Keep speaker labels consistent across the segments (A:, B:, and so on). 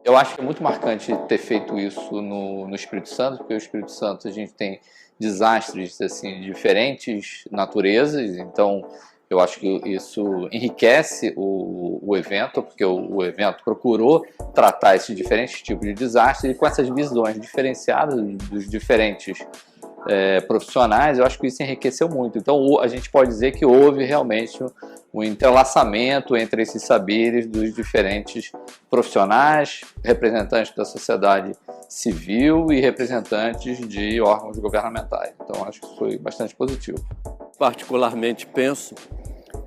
A: Eu acho que é muito marcante ter feito isso no Espírito Santo, porque o Espírito Santo a gente tem desastres assim de diferentes naturezas, então eu acho que isso enriquece o evento, porque o evento procurou tratar esses diferentes tipos de desastres e com essas visões diferenciadas dos diferentes profissionais, eu acho que isso enriqueceu muito. Então a gente pode dizer que houve realmente um entrelaçamento entre esses saberes dos diferentes profissionais, representantes da sociedade civil e representantes de órgãos governamentais. Então acho que foi bastante positivo.
B: Particularmente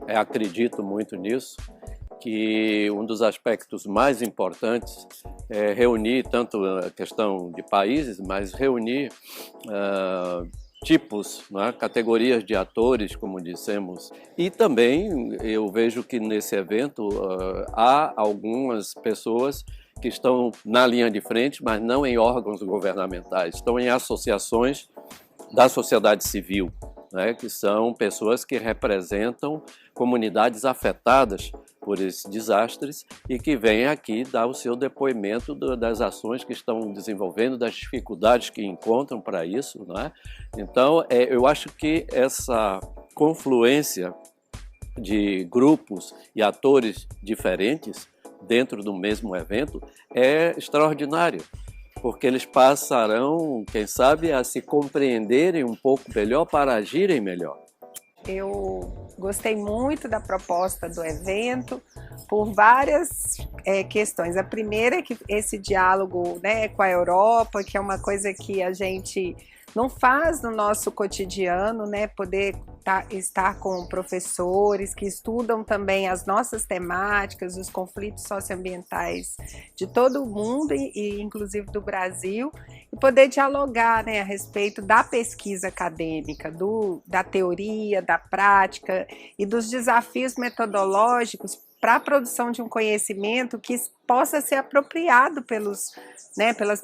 B: acredito muito nisso, que um dos aspectos mais importantes é reunir tanto a questão de países, mas reunir tipos, né, categorias de atores, como dissemos. E também eu vejo que nesse evento há algumas pessoas que estão na linha de frente, mas não em órgãos governamentais, estão em associações da sociedade civil, né, que são pessoas que representam comunidades afetadas por esses desastres e que vêm aqui dar o seu depoimento das ações que estão desenvolvendo, das dificuldades que encontram para isso, né? Então, eu acho que essa confluência de grupos e atores diferentes dentro do mesmo evento é extraordinária, porque eles passarão, quem sabe, a se compreenderem um pouco melhor para agirem melhor.
C: Eu gostei muito da proposta do evento por várias questões. A primeira é que esse diálogo, né, com a Europa, que é uma coisa que a gente não faz no nosso cotidiano, né, poder estar com professores que estudam também as nossas temáticas, os conflitos socioambientais de todo o mundo e inclusive do Brasil, e poder dialogar, né, a respeito da pesquisa acadêmica, da teoria, da prática e dos desafios metodológicos para a produção de um conhecimento que possa ser apropriado pelas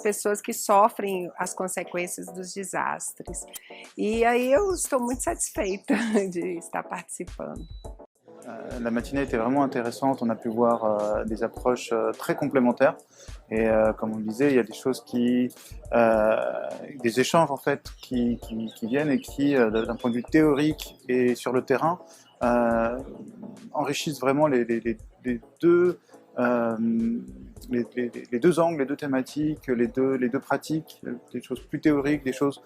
C: pessoas que sofrem as consequências dos desastres. E aí eu estou muito satisfeita de estar participando.
D: La matinée était vraiment intéressante, on a pu voir des approches très complémentaires et comme on le disait, il y a des choses des échanges en fait qui viennent et qui d'un point de vue théorique et sur le terrain enrichissent vraiment les deux les deux angles, les deux thématiques, les deux pratiques, des choses plus théoriques, des choses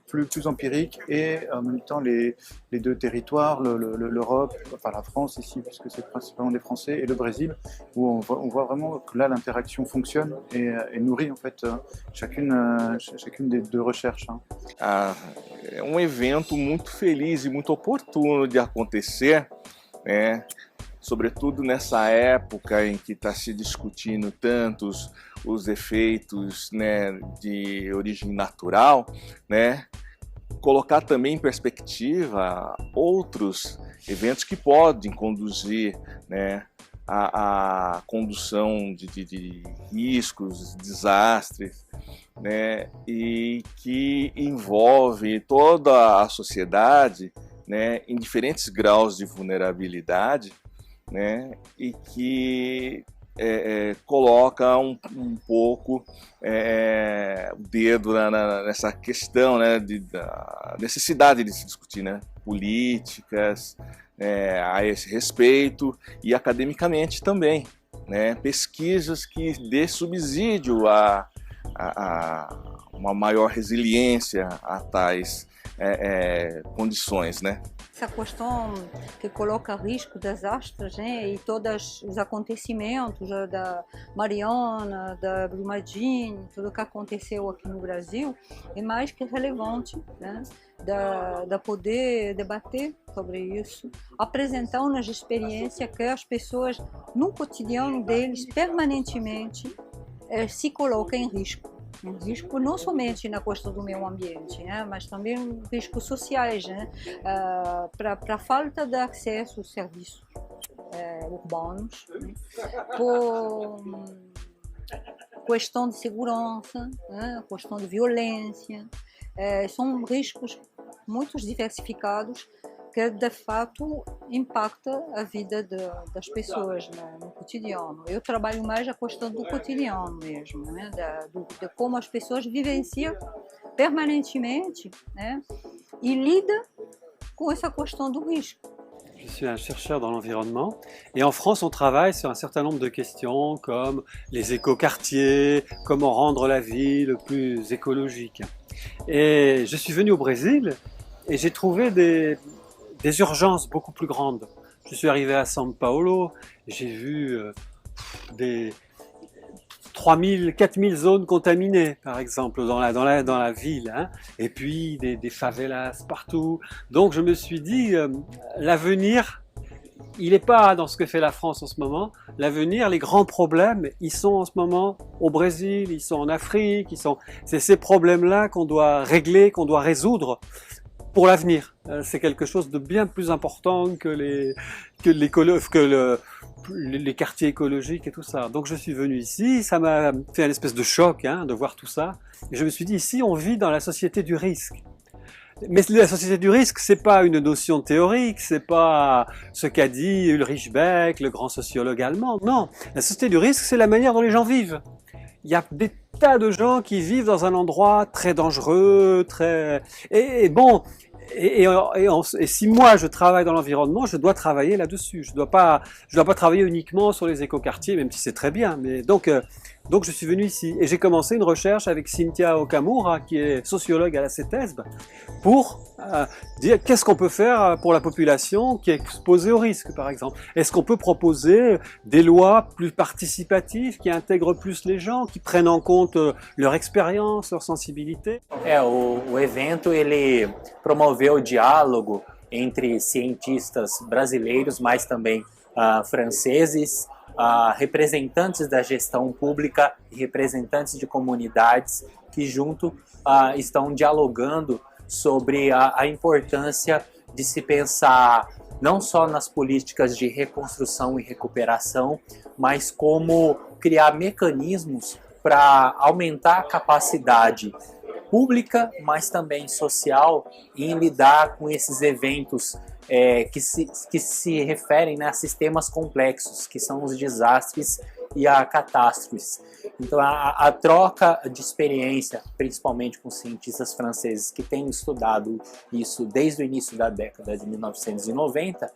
D: plus empiriques, et en même temps les deux territoires, l'Europe, enfin la France ici, puisque c'est principalement des Français, et le Brésil, où on voit vraiment que là l'interaction fonctionne et nourrit en fait chacune des deux recherches.
E: É evento muito feliz e muito oportuno de acontecer, né? Sobretudo nessa época em que está se discutindo tantos os efeitos, né, de origem natural, né, colocar também em perspectiva outros eventos que podem conduzir, né, a condução de riscos, desastres, né, e que envolve toda a sociedade, né, em diferentes graus de vulnerabilidade, né, e que coloca um pouco o dedo nessa questão, né, da necessidade de se discutir, né, políticas a esse respeito e academicamente também, né, pesquisas que dê subsídio a uma maior resiliência a tais condições, né?
F: Essa questão que coloca risco desastres, né, e todos os acontecimentos da Mariana, da Brumadinho, tudo que aconteceu aqui no Brasil, é mais que relevante, né, da poder debater sobre isso, apresentando as experiências que as pessoas no cotidiano deles permanentemente se colocam em risco. Um risco não somente na questão do meio ambiente, né, mas também riscos sociais, né, para a falta de acesso aos serviços urbanos, né, por questão de segurança, né, questão de violência, são riscos muito diversificados que de fato impacta a vida das pessoas, né, no cotidiano. cotidiano. Eu trabalho mais a questão do cotidiano mesmo, né? De como as pessoas vivenciam permanentemente, né? E lidam com essa questão do risco.
G: Je suis un chercheur dans l'environnement et en France on travaille sur un certain nombre de questions comme les écoquartiers, comment rendre la ville plus écologique. Et je suis venu au Brésil et j'ai trouvé des urgences beaucoup plus grandes. Je suis arrivé à São Paulo, j'ai vu des 3000, 4000 zones contaminées, par exemple, dans la ville, hein, et puis des favelas partout. Donc je me suis dit, l'avenir, il n'est pas dans ce que fait la France en ce moment. L'avenir, les grands problèmes, ils sont en ce moment au Brésil, ils sont en Afrique, c'est ces problèmes-là qu'on doit régler, qu'on doit résoudre pour l'avenir. C'est quelque chose de bien plus important que les quartiers écologiques et tout ça. Donc je suis venu ici, ça m'a fait une espèce de choc hein, de voir tout ça. Et je me suis dit, ici on vit dans la société du risque. Mais la société du risque, c'est pas une notion théorique, c'est pas ce qu'a dit Ulrich Beck, le grand sociologue allemand. Non, la société du risque, c'est la manière dont les gens vivent. Il y a des tas de gens qui vivent dans un endroit très dangereux, et si moi je travaille dans l'environnement, je dois travailler là-dessus. Je dois pas travailler uniquement sur les écoquartiers, même si c'est très bien. Mais donc je suis venu ici et j'ai commencé une recherche avec Cynthia Okamura, qui est sociologue à la CETESB, pour dire qu'est-ce qu'on peut faire pour la population qui est exposée au risque, par exemple. Est-ce qu'on peut proposer des lois plus participatives, qui intègrent plus les gens, qui prennent en compte leur expérience, leur sensibilité?
H: O evento ele promoveu o diálogo entre cientistas brasileiros, mas também franceses, representantes da gestão pública e representantes de comunidades que junto estão dialogando sobre a importância de se pensar não só nas políticas de reconstrução e recuperação, mas como criar mecanismos para aumentar a capacidade pública, mas também social, em lidar com esses eventos que se referem, né, a sistemas complexos, que são os desastres e a catástrofes. Então a troca de experiência, principalmente com cientistas franceses que têm estudado isso desde o início da década de 1990,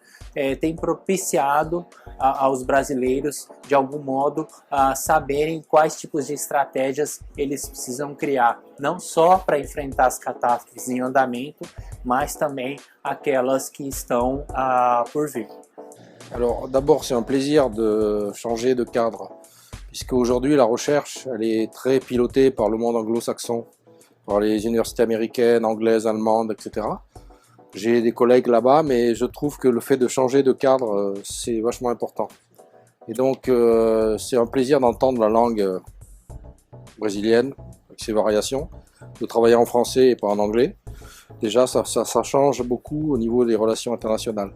H: tem propiciado aos brasileiros, de algum modo, saberem quais tipos de estratégias eles precisam criar, não só para enfrentar as catástrofes em andamento, mas também aquelas qui estão pour vir.
I: Alors d'abord c'est un plaisir de changer de cadre, puisque aujourd'hui la recherche elle est très pilotée par le monde anglo-saxon, par les universités américaines, anglaises, allemandes, etc. J'ai des collègues là-bas, mais je trouve que le fait de changer de cadre c'est vachement important. Et donc c'est un plaisir d'entendre la langue brésilienne, avec ses variations, de travailler en français et pas en anglais. Déjà ça change beaucoup au niveau des relations internationales.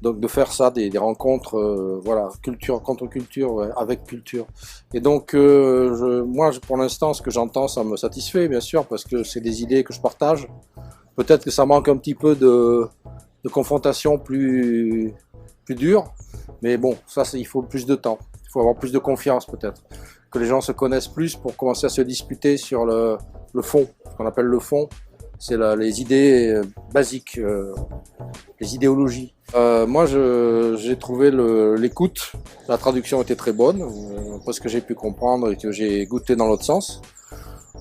I: Donc de faire ça, des rencontres, voilà, culture contre culture, ouais, avec culture. Et donc moi pour l'instant ce que j'entends ça me satisfait bien sûr, parce que c'est des idées que je partage. Peut-être que ça manque un petit peu de confrontation plus dure, mais bon, ça il faut plus de temps, il faut avoir plus de confiance peut-être, que les gens se connaissent plus pour commencer à se disputer sur le fond, ce qu'on appelle le fond, c'est les idées basiques, les idéologies. Moi j'ai trouvé l'écoute, la traduction était très bonne, parce que j'ai pu comprendre et que j'ai goûté dans l'autre sens.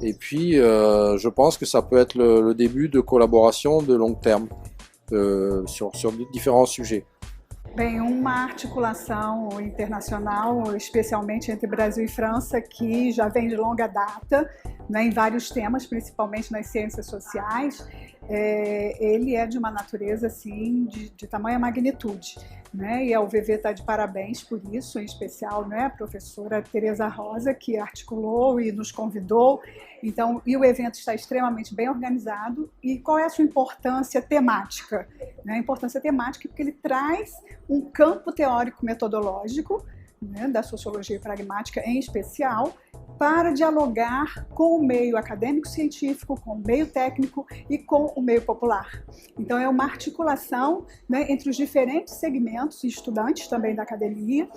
I: Et puis je pense que ça peut être le début de collaboration de long terme sur différents sujets.
J: Bem, uma articulação internacional, especialmente entre Brasil e França, que já vem de longa data, né, em vários temas, principalmente nas ciências sociais. Ele é de uma natureza assim, de tamanha magnitude, né? E a UVV está de parabéns por isso, em especial, né, a professora Tereza Rosa, que articulou e nos convidou. Então, e o evento está extremamente bem organizado. E qual é a sua importância temática? Né? A importância temática porque ele traz um campo teórico metodológico, né, da sociologia pragmática em especial, para dialogar com o meio acadêmico-científico, com o meio técnico e com o meio popular. Então é uma articulação, né, entre os diferentes segmentos, estudantes também da academia,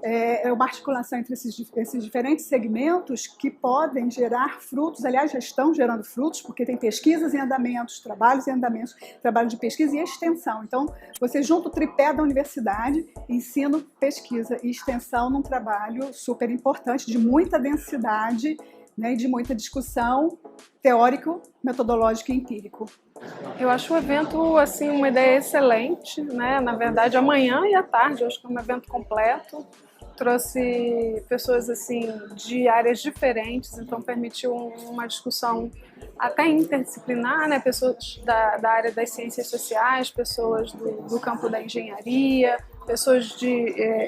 J: é uma articulação entre esses diferentes segmentos que podem gerar frutos, aliás, já estão gerando frutos, porque tem pesquisas em andamentos, trabalhos em andamentos, trabalho de pesquisa e extensão. Então, você junta o tripé da universidade, ensino, pesquisa e extensão num trabalho super importante, de muita densidade, né, e de muita discussão teórico, metodológico e empírico.
K: Eu acho o evento assim uma ideia excelente, né? Na verdade, amanhã e à tarde, eu acho que é um evento completo. Trouxe pessoas assim de áreas diferentes, então permitiu uma discussão até interdisciplinar, né? Pessoas da área das ciências sociais, pessoas do campo da engenharia, pessoas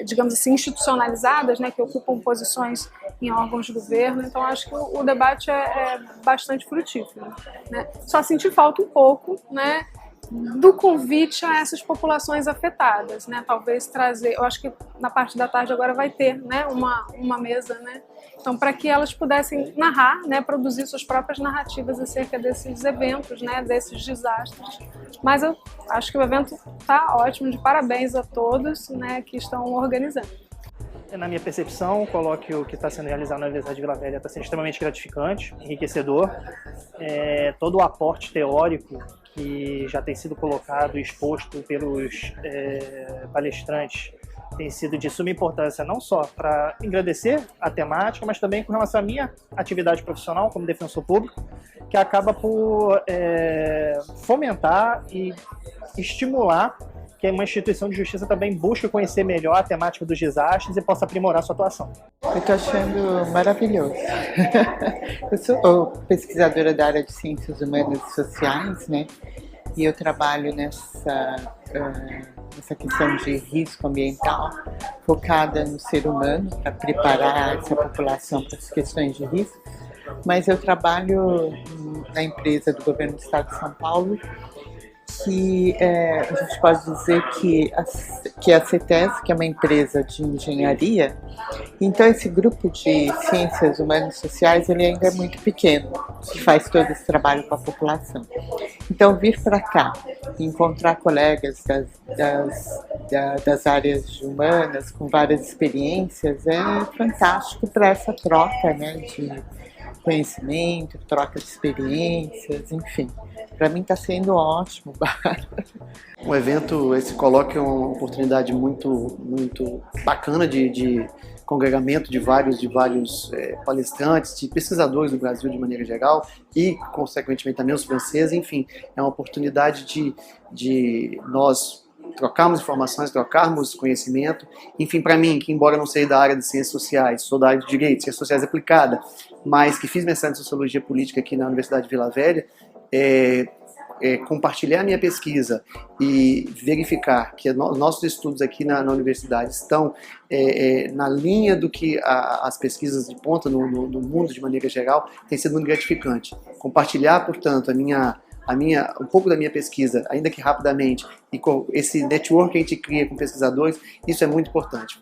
K: digamos assim, institucionalizadas, né? Que ocupam posições em órgãos de governo. Então acho que o debate é bastante frutífero, né? Só senti falta um pouco, né, do convite a essas populações afetadas, né? Talvez trazer, eu acho que na parte da tarde agora vai ter, né, uma mesa, né? Então, para que elas pudessem narrar, né, produzir suas próprias narrativas acerca desses eventos, né, desses desastres. Mas eu acho que o evento está ótimo, de parabéns a todos, né, que estão organizando.
L: Na minha percepção, o colóquio que está sendo realizado na Universidade de Vila Velha está sendo extremamente gratificante, enriquecedor. Todo o aporte teórico que já tem sido colocado e exposto pelos palestrantes tem sido de suma importância, não só para engrandecer a temática, mas também com relação à minha atividade profissional como defensor público, que acaba por fomentar e estimular que uma instituição de justiça também busque conhecer melhor a temática dos desastres e possa aprimorar sua atuação.
M: Eu estou achando maravilhoso. Eu sou pesquisadora da área de ciências humanas e sociais, né? E eu trabalho nessa questão de risco ambiental, focada no ser humano, para preparar essa população para as questões de risco. Mas eu trabalho na empresa do governo do estado de São Paulo, que a gente pode dizer que a CETES, que é uma empresa de engenharia, então esse grupo de ciências humanas e sociais ele ainda é muito pequeno, que faz todo esse trabalho com a população. Então vir para cá, encontrar colegas das áreas humanas com várias experiências é fantástico para essa troca, né, de conhecimento, troca de experiências, enfim. Para mim está sendo ótimo, Bárbara.
N: O evento, esse colóquio é uma oportunidade muito bacana de congregamento de vários palestrantes, de pesquisadores do Brasil de maneira geral e, consequentemente, também os franceses. Enfim, é uma oportunidade de nós trocarmos informações, trocarmos conhecimento. Enfim, para mim, que embora não seja da área de ciências sociais, sou da área de direito, ciências sociais aplicada, mas que fiz mestrado em sociologia política aqui na Universidade de Vila Velha, compartilhar minha pesquisa e verificar que nossos estudos aqui na universidade estão na linha do que as pesquisas de ponta no mundo de maneira geral, tem sido muito gratificante. Compartilhar, portanto, um pouco da minha pesquisa, ainda que rapidamente, e com esse network que a gente cria com pesquisadores, isso é muito importante.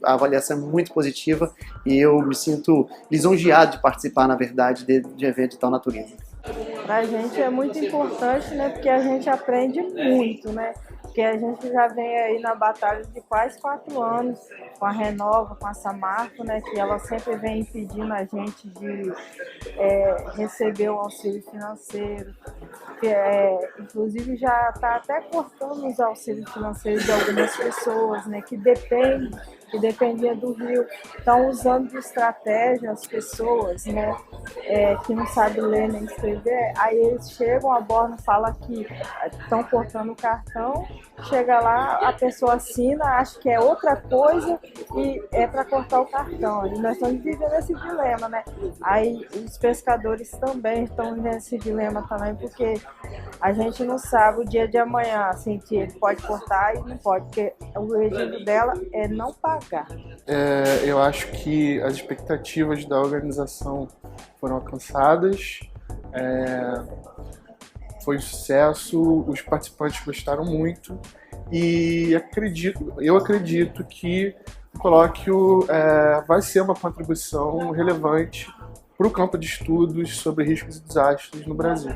N: A avaliação é muito positiva e eu me sinto lisonjeado de participar, na verdade, de evento de tal natureza.
O: Para a gente é muito importante, né, porque a gente aprende muito, né? Porque a gente já vem aí na batalha de quase 4 anos com a Renova, com a Samarco, né, que ela sempre vem impedindo a gente de receber o auxílio financeiro, que inclusive já está até cortando os auxílios financeiros de algumas pessoas, né, que dependia do Rio, estão usando de estratégia as pessoas, né, que não sabem ler nem escrever, aí eles chegam, abordam, falam que estão cortando o cartão, chega lá, a pessoa assina, acha que é outra coisa e é para cortar o cartão. E nós estamos vivendo esse dilema, né? Aí os pescadores também estão nesse dilema também, porque a gente não sabe o dia de amanhã, assim, que ele pode cortar e não pode, porque o regime dela é não pagar.
P: Eu acho que as expectativas da organização foram alcançadas, foi um sucesso, os participantes gostaram muito e eu acredito que o colóquio vai ser uma contribuição relevante para o campo de estudos sobre riscos e desastres no Brasil.